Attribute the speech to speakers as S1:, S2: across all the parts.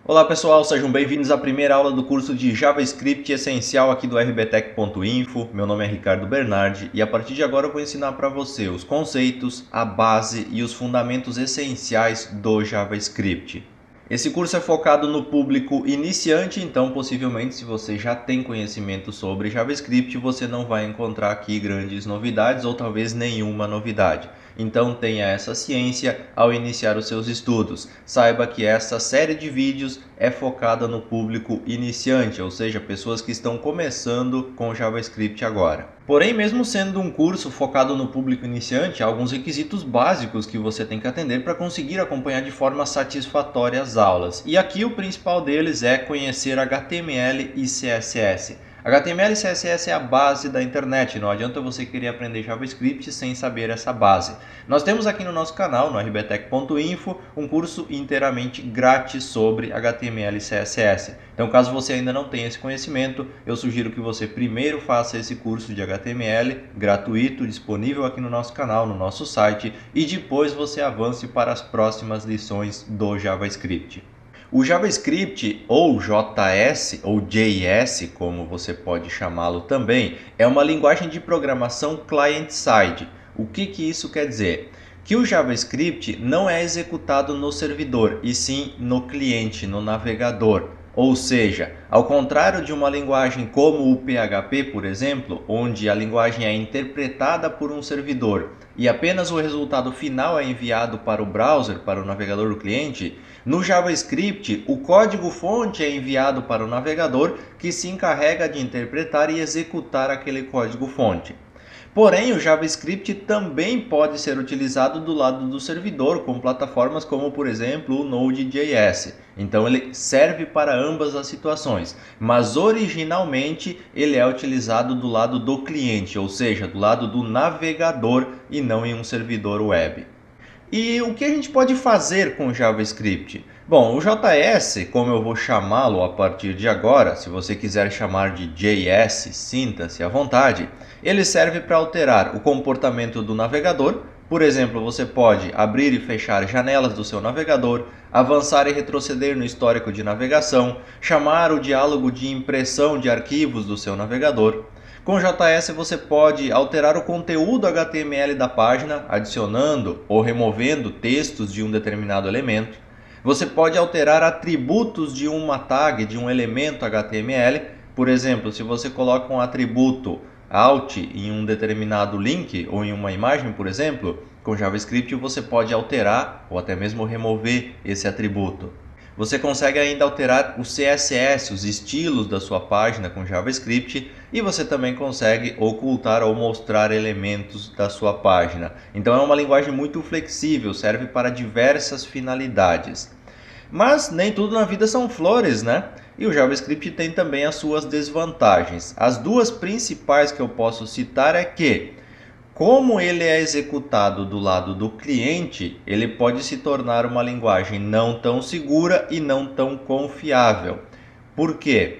S1: Olá pessoal, sejam bem-vindos à primeira aula do curso de JavaScript essencial aqui do rbtech.info. Meu nome é Ricardo Bernardi e a partir de agora eu vou ensinar para você os conceitos, a base e os fundamentos essenciais do JavaScript. Esse curso é focado no público iniciante, então possivelmente se você já tem conhecimento sobre JavaScript, você não vai encontrar aqui grandes novidades ou talvez nenhuma novidade. Então tenha essa ciência ao iniciar os seus estudos. Saiba que essa série de vídeos é focada no público iniciante, ou seja, pessoas que estão começando com JavaScript agora. Porém, mesmo sendo um curso focado no público iniciante, há alguns requisitos básicos que você tem que atender para conseguir acompanhar de forma satisfatória as aulas. E aqui o principal deles é conhecer HTML e CSS. HTML e CSS é a base da internet, não adianta você querer aprender JavaScript sem saber essa base. Nós temos aqui no nosso canal, no rbtech.info, um curso inteiramente grátis sobre HTML e CSS. Então, caso você ainda não tenha esse conhecimento, eu sugiro que você primeiro faça esse curso de HTML gratuito, disponível aqui no nosso canal, no nosso site, e depois você avance para as próximas lições do JavaScript. O JavaScript, ou JS, ou JS, como você pode chamá-lo também, é uma linguagem de programação client-side. O que isso quer dizer? Que o JavaScript não é executado no servidor, e sim no cliente, no navegador. Ou seja, ao contrário de uma linguagem como o PHP, por exemplo, onde a linguagem é interpretada por um servidor e apenas o resultado final é enviado para o browser, para o navegador do cliente, no JavaScript o código-fonte é enviado para o navegador que se encarrega de interpretar e executar aquele código-fonte. Porém, o JavaScript também pode ser utilizado do lado do servidor com plataformas como, por exemplo, o Node.js. Então ele serve para ambas as situações, mas originalmente ele é utilizado do lado do cliente, ou seja, do lado do navegador e não em um servidor web. E o que a gente pode fazer com o JavaScript? Bom, o JS, como eu vou chamá-lo a partir de agora, se você quiser chamar de JS, sinta-se à vontade, ele serve para alterar o comportamento do navegador. Por exemplo, você pode abrir e fechar janelas do seu navegador, avançar e retroceder no histórico de navegação, chamar o diálogo de impressão de arquivos do seu navegador. Com JS você pode alterar o conteúdo HTML da página, adicionando ou removendo textos de um determinado elemento. Você pode alterar atributos de uma tag, de um elemento HTML. Por exemplo, se você coloca um atributo alt em um determinado link ou em uma imagem, por exemplo, com JavaScript você pode alterar ou até mesmo remover esse atributo. Você consegue ainda alterar o CSS, os estilos da sua página com JavaScript, e você também consegue ocultar ou mostrar elementos da sua página. Então é uma linguagem muito flexível, serve para diversas finalidades. Mas nem tudo na vida são flores, né? E o JavaScript tem também as suas desvantagens. As duas principais que eu posso citar é que, como ele é executado do lado do cliente, ele pode se tornar uma linguagem não tão segura e não tão confiável. Por quê?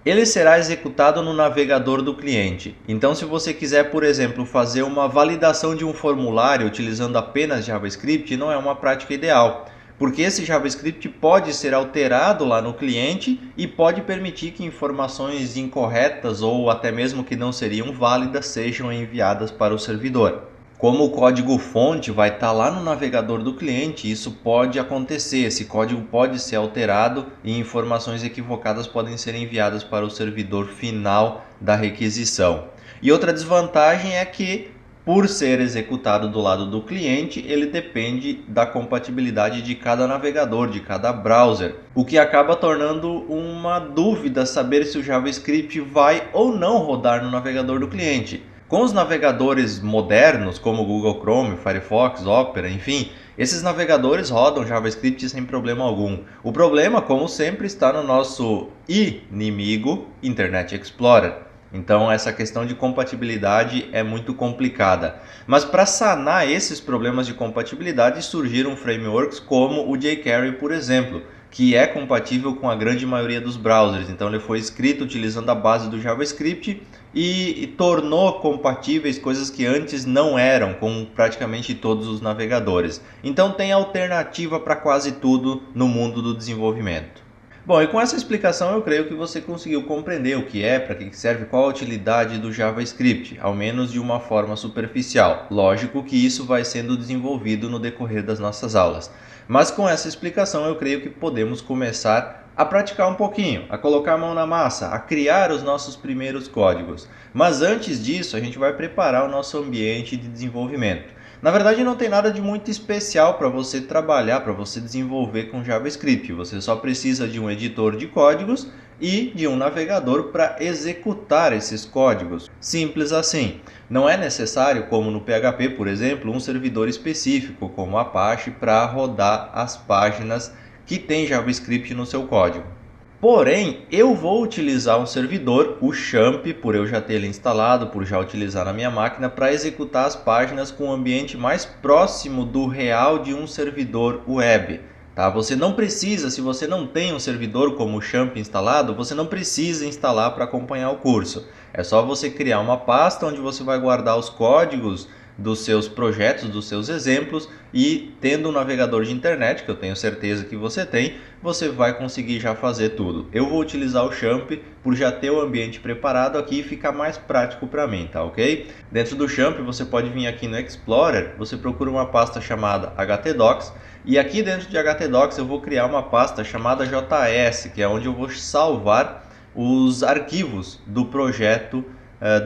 S1: Ele será executado no navegador do cliente. Então, se você quiser, por exemplo, fazer uma validação de um formulário utilizando apenas JavaScript, não é uma prática ideal. Porque esse JavaScript pode ser alterado lá no cliente e pode permitir que informações incorretas ou até mesmo que não seriam válidas sejam enviadas para o servidor. Como o código-fonte vai estar lá no navegador do cliente, isso pode acontecer, esse código pode ser alterado e informações equivocadas podem ser enviadas para o servidor final da requisição. E outra desvantagem é que, por ser executado do lado do cliente, ele depende da compatibilidade de cada navegador, de cada browser, o que acaba tornando uma dúvida saber se o JavaScript vai ou não rodar no navegador do cliente. Com os navegadores modernos, como o Google Chrome, Firefox, Opera, enfim, esses navegadores rodam JavaScript sem problema algum. O problema, como sempre, está no nosso inimigo Internet Explorer. Então essa questão de compatibilidade é muito complicada. Mas para sanar esses problemas de compatibilidade surgiram frameworks como o jQuery, por exemplo, que é compatível com a grande maioria dos browsers. Então ele foi escrito utilizando a base do JavaScript e tornou compatíveis coisas que antes não eram com praticamente todos os navegadores. Então tem alternativa para quase tudo no mundo do desenvolvimento. Bom, e com essa explicação eu creio que você conseguiu compreender o que é, para que serve, qual a utilidade do JavaScript, ao menos de uma forma superficial. Lógico que isso vai sendo desenvolvido no decorrer das nossas aulas. Mas com essa explicação eu creio que podemos começar a praticar um pouquinho, a colocar a mão na massa, a criar os nossos primeiros códigos. Mas antes disso, a gente vai preparar o nosso ambiente de desenvolvimento. Na verdade, não tem nada de muito especial para você trabalhar, para você desenvolver com JavaScript. Você só precisa de um editor de códigos e de um navegador para executar esses códigos. Simples assim. Não é necessário, como no PHP, por exemplo, um servidor específico, como Apache, para rodar as páginas que tem JavaScript no seu código. Porém, eu vou utilizar um servidor, o Champ, por eu já ter ele instalado, por já utilizar na minha máquina, para executar as páginas com um ambiente mais próximo do real de um servidor web. Tá? Você não precisa, se você não tem um servidor como o Champ instalado, você não precisa instalar para acompanhar o curso. É só você criar uma pasta onde você vai guardar os códigos dos seus projetos, dos seus exemplos, e tendo um navegador de internet, que eu tenho certeza que você tem, você vai conseguir já fazer tudo. Eu vou utilizar o Champ por já ter o ambiente preparado aqui e ficar mais prático para mim, tá ok? Dentro do Champ você pode vir aqui no Explorer, você procura uma pasta chamada htdocs, e aqui dentro de htdocs eu vou criar uma pasta chamada JS, que é onde eu vou salvar os arquivos do projeto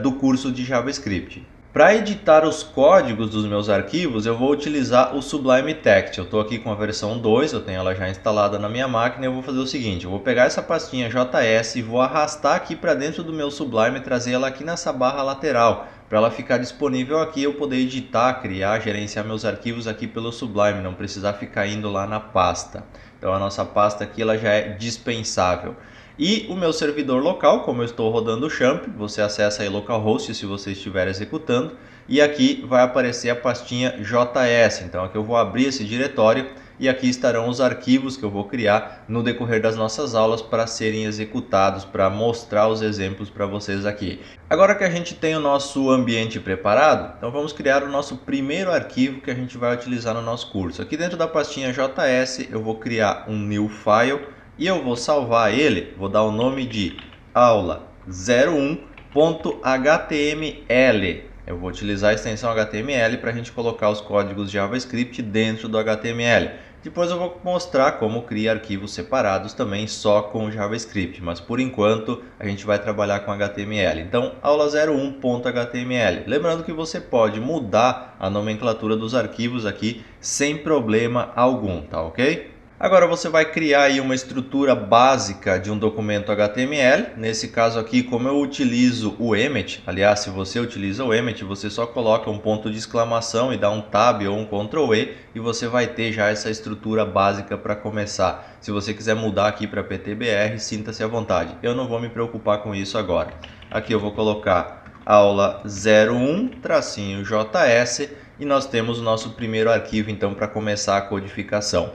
S1: do curso de JavaScript. Para editar os códigos dos meus arquivos, eu vou utilizar o Sublime Text. Eu estou aqui com a versão 2, eu tenho ela já instalada na minha máquina e eu vou fazer o seguinte, eu vou pegar essa pastinha JS e vou arrastar aqui para dentro do meu Sublime e trazer ela aqui nessa barra lateral, para ela ficar disponível aqui e eu poder editar, criar, gerenciar meus arquivos aqui pelo Sublime, não precisar ficar indo lá na pasta. Então a nossa pasta aqui ela já é dispensável. E o meu servidor local, como eu estou rodando o Champ, você acessa aí localhost se você estiver executando, e aqui vai aparecer a pastinha JS. Então aqui eu vou abrir esse diretório e aqui estarão os arquivos que eu vou criar no decorrer das nossas aulas para serem executados, para mostrar os exemplos para vocês aqui. Agora que a gente tem o nosso ambiente preparado, então vamos criar o nosso primeiro arquivo que a gente vai utilizar no nosso curso. Aqui dentro da pastinha JS eu vou criar um new file, e eu vou salvar ele, vou dar o nome de aula01.html. Eu vou utilizar a extensão HTML para a gente colocar os códigos JavaScript dentro do HTML. Depois eu vou mostrar como criar arquivos separados também só com JavaScript, mas por enquanto a gente vai trabalhar com HTML. Então, aula01.html. Lembrando que você pode mudar a nomenclatura dos arquivos aqui sem problema algum, tá ok? Agora você vai criar aí uma estrutura básica de um documento HTML. Nesse caso aqui, como eu utilizo o Emmet, aliás, se você utiliza o Emmet, você só coloca um ponto de exclamação e dá um Tab ou um Ctrl E e você vai ter já essa estrutura básica para começar. Se você quiser mudar aqui para PTBR, sinta-se à vontade. Eu não vou me preocupar com isso agora. Aqui eu vou colocar aula01-js e nós temos o nosso primeiro arquivo então para começar a codificação.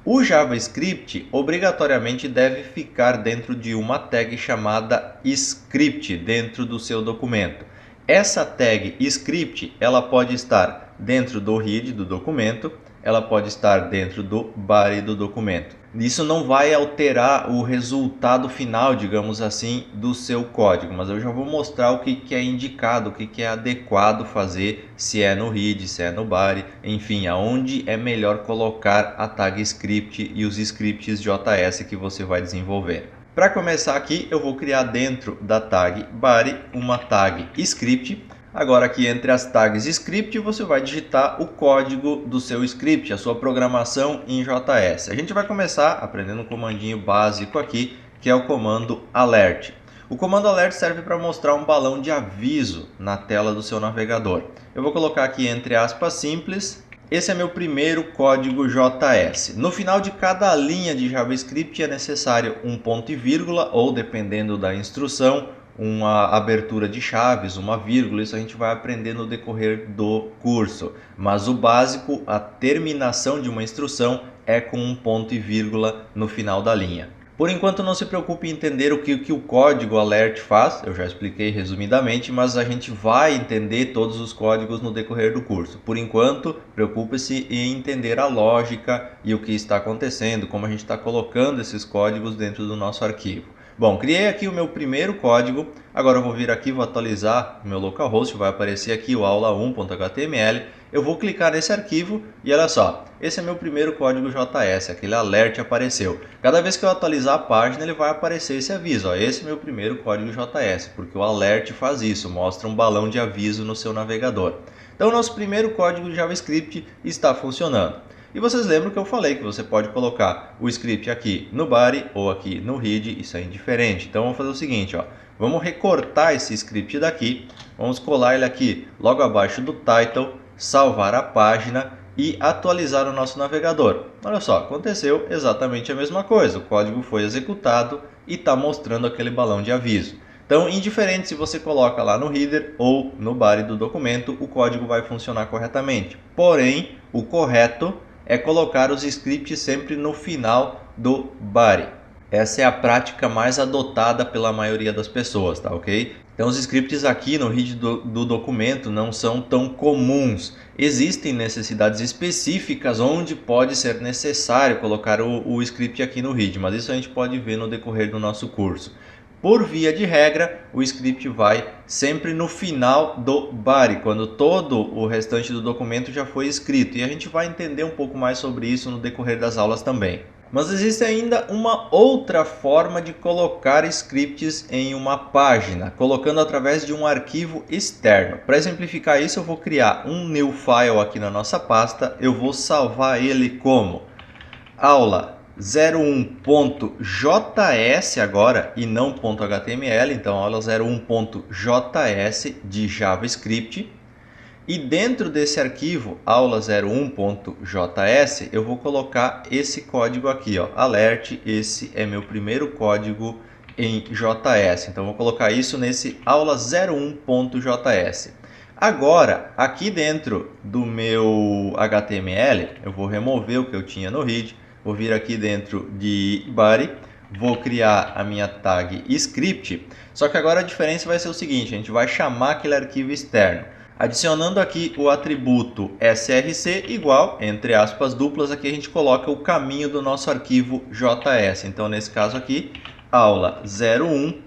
S1: O JavaScript obrigatoriamente deve ficar dentro de uma tag chamada script dentro do seu documento. Essa tag script ela pode estar dentro do head do documento, ela pode estar dentro do body do documento. Isso não vai alterar o resultado final, digamos assim, do seu código, mas eu já vou mostrar o que é indicado, o que é adequado fazer, se é no head, se é no body, enfim, aonde é melhor colocar a tag script e os scripts JS que você vai desenvolver. Para começar aqui, eu vou criar dentro da tag body uma tag script. Agora aqui entre as tags script você vai digitar o código do seu script, a sua programação em JS. A gente vai começar aprendendo um comandinho básico aqui, que é o comando alert. O comando alert serve para mostrar um balão de aviso na tela do seu navegador. Eu vou colocar aqui entre aspas simples. Esse é meu primeiro código JS. No final de cada linha de JavaScript é necessário um ponto e vírgula ou, dependendo da instrução, uma abertura de chaves, uma vírgula. Isso a gente vai aprender no decorrer do curso. Mas o básico, a terminação de uma instrução é com um ponto e vírgula no final da linha. Por enquanto não se preocupe em entender o que o código alert faz, eu já expliquei resumidamente, mas a gente vai entender todos os códigos no decorrer do curso. Por enquanto, preocupe-se em entender a lógica e o que está acontecendo, como a gente está colocando esses códigos dentro do nosso arquivo. Bom, criei aqui o meu primeiro código, agora eu vou vir aqui, vou atualizar o meu localhost, vai aparecer aqui o aula1.html, eu vou clicar nesse arquivo e olha só, esse é meu primeiro código JS, aquele alert apareceu. Cada vez que eu atualizar a página ele vai aparecer esse aviso, ó, esse é meu primeiro código JS, porque o alert faz isso, mostra um balão de aviso no seu navegador. Então o nosso primeiro código de JavaScript está funcionando. E vocês lembram que eu falei que você pode colocar o script aqui no body ou aqui no head, isso é indiferente. Então vamos fazer o seguinte, ó, vamos recortar esse script daqui, vamos colar ele aqui logo abaixo do title, salvar a página e atualizar o nosso navegador. Olha só, aconteceu exatamente a mesma coisa, o código foi executado e está mostrando aquele balão de aviso. Então, indiferente se você coloca lá no header ou no body do documento, o código vai funcionar corretamente. Porém, o correto é colocar os scripts sempre no final do body. Essa é a prática mais adotada pela maioria das pessoas, tá ok? Então os scripts aqui no head do documento não são tão comuns. Existem necessidades específicas onde pode ser necessário colocar o script aqui no head, mas isso a gente pode ver no decorrer do nosso curso. Por via de regra, o script vai sempre no final do body, quando todo o restante do documento já foi escrito. E a gente vai entender um pouco mais sobre isso no decorrer das aulas também. Mas existe ainda uma outra forma de colocar scripts em uma página, colocando através de um arquivo externo. Para exemplificar isso, eu vou criar um new file aqui na nossa pasta. Eu vou salvar ele como aula 01.js agora e não .html, então aula 01.js de JavaScript. E dentro desse arquivo aula 01.js eu vou colocar esse código aqui, ó, alert, esse é meu primeiro código em JS. Então vou colocar isso nesse aula 01.js. Agora, aqui dentro do meu HTML, eu vou remover o que eu tinha no head. Vou vir aqui dentro de body, vou criar a minha tag script, só que agora a diferença vai ser o seguinte, a gente vai chamar aquele arquivo externo. Adicionando aqui o atributo src igual, entre aspas duplas, aqui a gente coloca o caminho do nosso arquivo JS. Então nesse caso aqui, aula 01.js.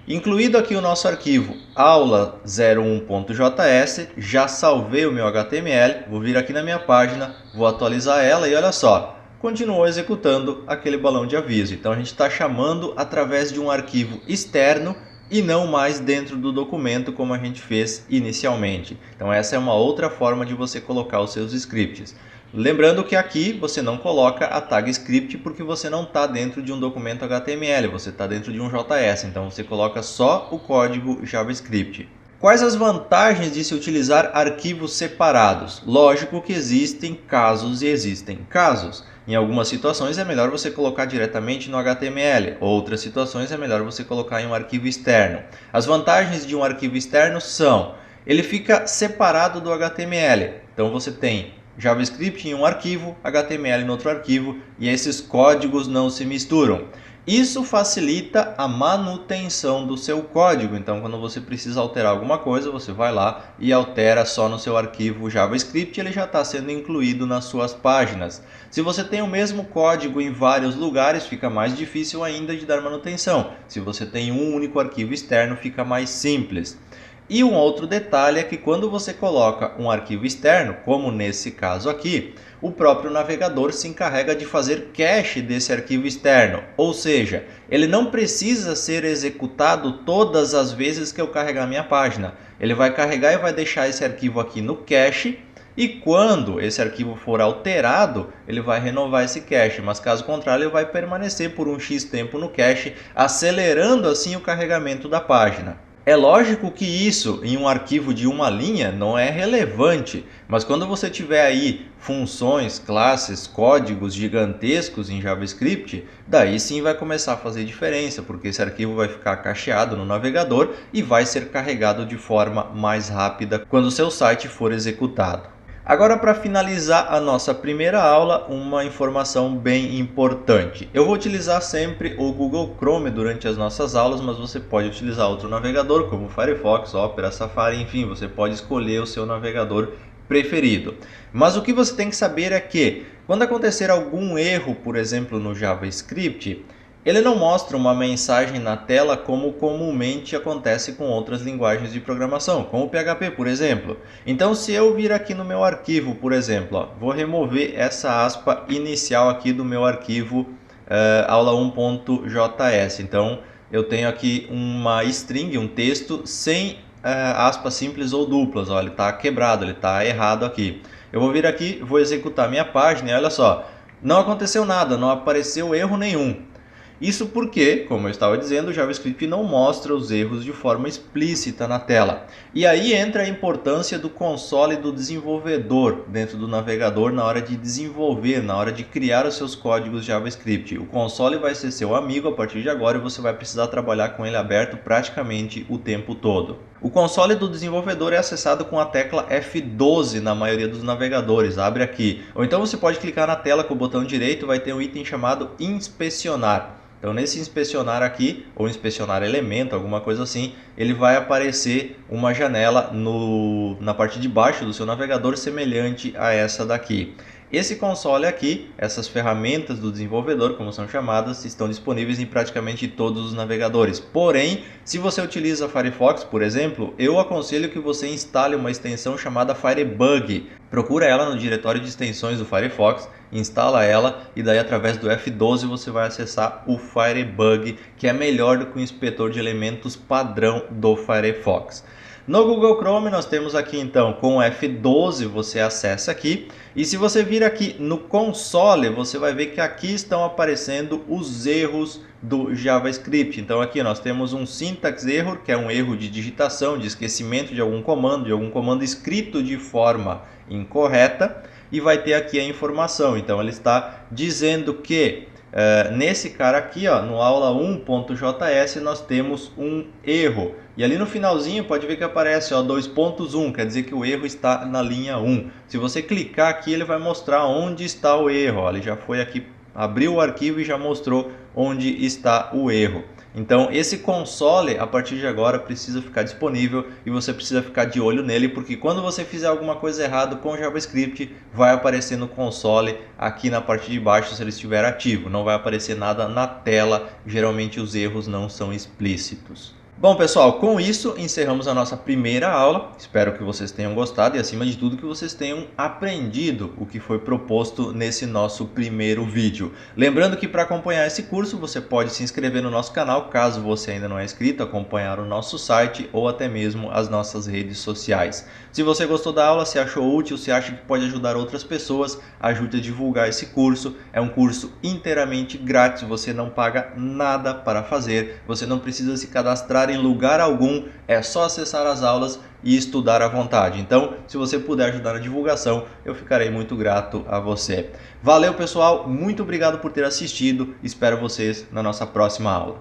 S1: Incluído aqui o nosso arquivo aula 01.js, já salvei o meu HTML, vou vir aqui na minha página, vou atualizar ela e olha só, continuou executando aquele balão de aviso. Então a gente está chamando através de um arquivo externo e não mais dentro do documento como a gente fez inicialmente. Então essa é uma outra forma de você colocar os seus scripts. Lembrando que aqui você não coloca a tag script porque você não está dentro de um documento HTML, você está dentro de um JS, então você coloca só o código JavaScript. Quais as vantagens de se utilizar arquivos separados? Lógico que existem casos e existem casos. Em algumas situações é melhor você colocar diretamente no HTML, outras situações é melhor você colocar em um arquivo externo. As vantagens de um arquivo externo são, ele fica separado do HTML, então você tem JavaScript em um arquivo, HTML em outro arquivo e esses códigos não se misturam. Isso facilita a manutenção do seu código, então quando você precisa alterar alguma coisa, você vai lá e altera só no seu arquivo JavaScript, ele já está sendo incluído nas suas páginas. Se você tem o mesmo código em vários lugares, fica mais difícil ainda de dar manutenção. Se você tem um único arquivo externo, fica mais simples. E um outro detalhe é que quando você coloca um arquivo externo, como nesse caso aqui, o próprio navegador se encarrega de fazer cache desse arquivo externo. Ou seja, ele não precisa ser executado todas as vezes que eu carregar minha página. Ele vai carregar e vai deixar esse arquivo aqui no cache. E quando esse arquivo for alterado, ele vai renovar esse cache, mas caso contrário ele vai permanecer por um X tempo no cache, acelerando assim o carregamento da página. É lógico que isso em um arquivo de uma linha não é relevante, mas quando você tiver aí funções, classes, códigos gigantescos em JavaScript, daí sim vai começar a fazer diferença, porque esse arquivo vai ficar cacheado no navegador e vai ser carregado de forma mais rápida quando o seu site for executado. Agora, para finalizar a nossa primeira aula, uma informação bem importante. Eu vou utilizar sempre o Google Chrome durante as nossas aulas, mas você pode utilizar outro navegador, como o Firefox, Opera, Safari, enfim, você pode escolher o seu navegador preferido. Mas o que você tem que saber é que, quando acontecer algum erro, por exemplo, no JavaScript, ele não mostra uma mensagem na tela como comumente acontece com outras linguagens de programação, como o PHP, por exemplo. Então, se eu vir aqui no meu arquivo, por exemplo, ó, vou remover essa aspa inicial aqui do meu arquivo aula1.js. Então, eu tenho aqui uma string, um texto, sem aspas simples ou duplas. Ó, ele está quebrado, ele está errado aqui. Eu vou vir aqui, vou executar minha página e olha só, não aconteceu nada, não apareceu erro nenhum. Isso porque, como eu estava dizendo, o JavaScript não mostra os erros de forma explícita na tela. E aí entra a importância do console do desenvolvedor dentro do navegador na hora de desenvolver, na hora de criar os seus códigos JavaScript. O console vai ser seu amigo a partir de agora e você vai precisar trabalhar com ele aberto praticamente o tempo todo. O console do desenvolvedor é acessado com a tecla F12 na maioria dos navegadores, abre aqui. Ou então você pode clicar na tela com o botão direito, vai ter um item chamado Inspecionar. Então nesse inspecionar aqui, ou inspecionar elemento, alguma coisa assim, ele vai aparecer uma janela na parte de baixo do seu navegador semelhante a essa daqui. Esse console aqui, essas ferramentas do desenvolvedor, como são chamadas, estão disponíveis em praticamente todos os navegadores. Porém, se você utiliza Firefox, por exemplo, eu aconselho que você instale uma extensão chamada Firebug. Procura ela no diretório de extensões do Firefox, instala ela e daí através do F12 você vai acessar o Firebug, que é melhor do que o inspetor de elementos padrão do Firefox. No Google Chrome nós temos aqui então com o F12 você acessa aqui e se você vir aqui no console você vai ver que aqui estão aparecendo os erros do JavaScript. Então aqui nós temos um syntax error, que é um erro de digitação, de esquecimento de algum comando escrito de forma incorreta e vai ter aqui a informação. Então ele está dizendo que nesse cara aqui, ó, no aula1.js nós temos um erro. E ali no finalzinho pode ver que aparece 2.1, quer dizer que o erro está na linha 1. Se você clicar aqui ele vai mostrar onde está o erro. Ó, ele já foi aqui, abriu o arquivo e já mostrou onde está o erro. Então esse console a partir de agora precisa ficar disponível e você precisa ficar de olho nele, porque quando você fizer alguma coisa errada com o JavaScript vai aparecer no console aqui na parte de baixo se ele estiver ativo, não vai aparecer nada na tela, geralmente os erros não são explícitos. Bom pessoal, com isso encerramos a nossa primeira aula, espero que vocês tenham gostado e acima de tudo que vocês tenham aprendido o que foi proposto nesse nosso primeiro vídeo. Lembrando que para acompanhar esse curso você pode se inscrever no nosso canal, caso você ainda não é inscrito, acompanhar o nosso site ou até mesmo as nossas redes sociais. Se você gostou da aula, se achou útil, se acha que pode ajudar outras pessoas, ajude a divulgar esse curso. É um curso inteiramente grátis, você não paga nada para fazer, você não precisa se cadastrar em lugar algum, é só acessar as aulas e estudar à vontade. Então, se você puder ajudar na divulgação, eu ficarei muito grato a você. Valeu pessoal, muito obrigado por ter assistido, espero vocês na nossa próxima aula.